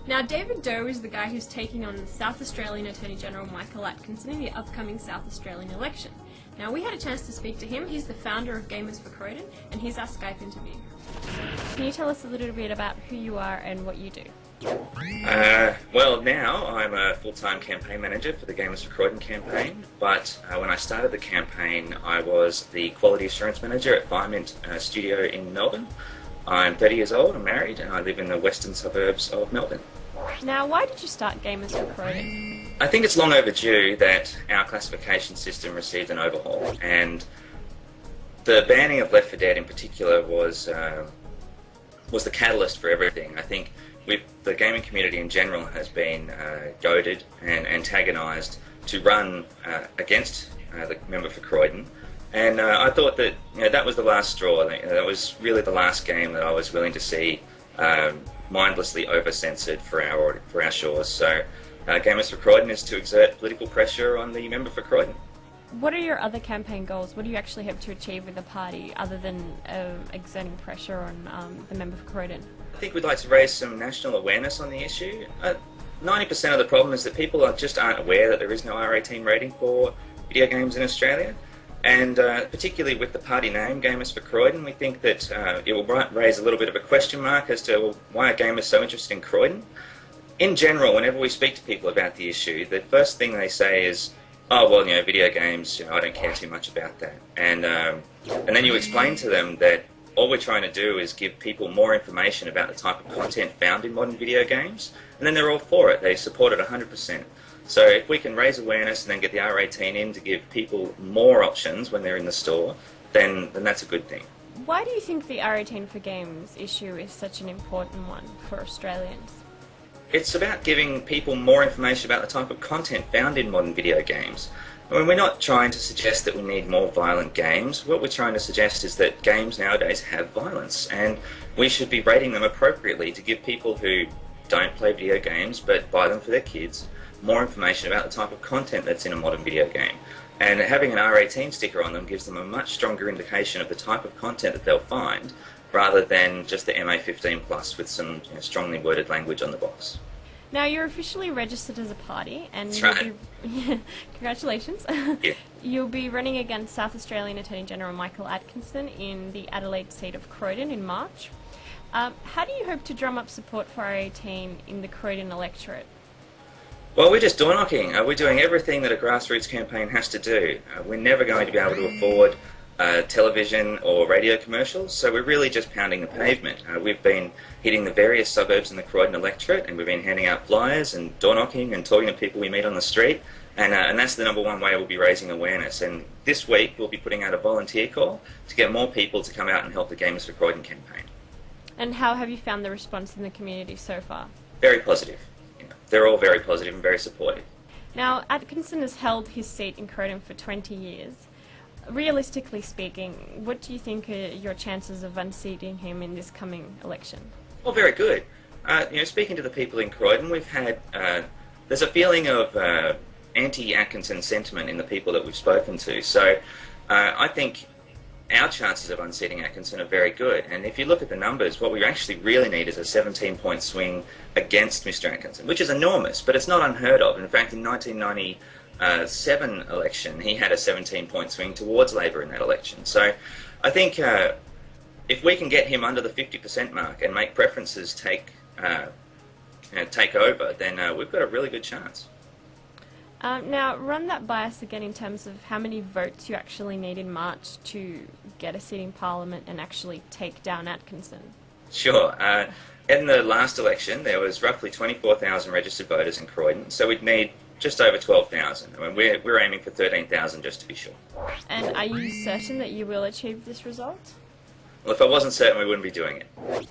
Now, David Doe is the guy who's taking on the South Australian Attorney General Michael Atkinson in the upcoming South Australian election. Now, we had a chance to speak to him. He's the founder of Gamers4Croydon, and here's our Skype interview. Can you tell us a little bit about who you are and what you do? Well, now I'm a full-time campaign manager for the Gamers4Croydon campaign, but when I started the campaign I was the quality assurance manager at Firemint Studio in Melbourne. I'm 30 years old, I'm married, and I live in the western suburbs of Melbourne. Now, why did you start Gamers4Croydon? I think it's long overdue that our classification system received an overhaul, and the banning of Left 4 Dead in particular was the catalyst for everything. I think the gaming community in general has been goaded and antagonised to run against the member for Croydon, and I thought that that was the last straw. That was really the last game that I was willing to see mindlessly over-censored for our shores. So Gamers4Croydon is to exert political pressure on the member for Croydon. What are your other campaign goals? What do you actually hope to achieve with the party other than exerting pressure on the member for Croydon? I think we'd like to raise some national awareness on the issue. 90% of the problem is that people just aren't aware that there is no R18 rating for video games in Australia. And particularly with the party name, Gamers4Croydon, we think that it will raise a little bit of a question mark as to why are gamers so interested in Croydon. In general, whenever we speak to people about the issue, the first thing they say is, oh, well, video games, I don't care too much about that. And then you explain to them that all we're trying to do is give people more information about the type of content found in modern video games, and then they're all for it. They support it 100%. So if we can raise awareness and then get the R18 in to give people more options when they're in the store, then that's a good thing. Why do you think the R18 for games issue is such an important one for Australians? It's about giving people more information about the type of content found in modern video games. I mean, we're not trying to suggest that we need more violent games. What we're trying to suggest is that games nowadays have violence, and we should be rating them appropriately to give people who don't play video games but buy them for their kids more information about the type of content that's in a modern video game. And having an R18 sticker on them gives them a much stronger indication of the type of content that they'll find, rather than just the MA15 plus with some strongly worded language on the box. Now, you're officially registered as a party, and that's right. Congratulations. Yeah. You'll be running against South Australian Attorney General Michael Atkinson in the Adelaide seat of Croydon in March. How do you hope to drum up support for R18 in the Croydon electorate? Well, we're just door knocking. We're doing everything that a grassroots campaign has to do. We're never going to be able to afford television or radio commercials, so we're really just pounding the pavement. We've been hitting the various suburbs in the Croydon electorate, and we've been handing out flyers and door knocking and talking to people we meet on the street, and that's the number one way we'll be raising awareness. And this week we'll be putting out a volunteer call to get more people to come out and help the Gamers4Croydon campaign. And how have you found the response in the community so far? Very positive. They're all very positive and very supportive. Now, Atkinson has held his seat in Croydon for 20 years. Realistically speaking, what do you think are your chances of unseating him in this coming election? Well, very good. Speaking to the people in Croydon, we've had there's a feeling of anti-Atkinson sentiment in the people that we've spoken to. So I think our chances of unseating Atkinson are very good. And if you look at the numbers, what we actually really need is a 17-point swing against Mr. Atkinson, which is enormous, but it's not unheard of. In fact, in 1997 election, he had a 17-point swing towards Labor in that election. So I think if we can get him under the 50% mark and make preferences take over, then we've got a really good chance. Now, run that by us again in terms of how many votes you actually need in March to get a seat in Parliament and actually take down Atkinson. Sure. In the last election, there was roughly 24,000 registered voters in Croydon, so we'd need just over 12,000. I mean, we're aiming for 13,000 just to be sure. And are you certain that you will achieve this result? Well, if I wasn't certain, we wouldn't be doing it. Okay.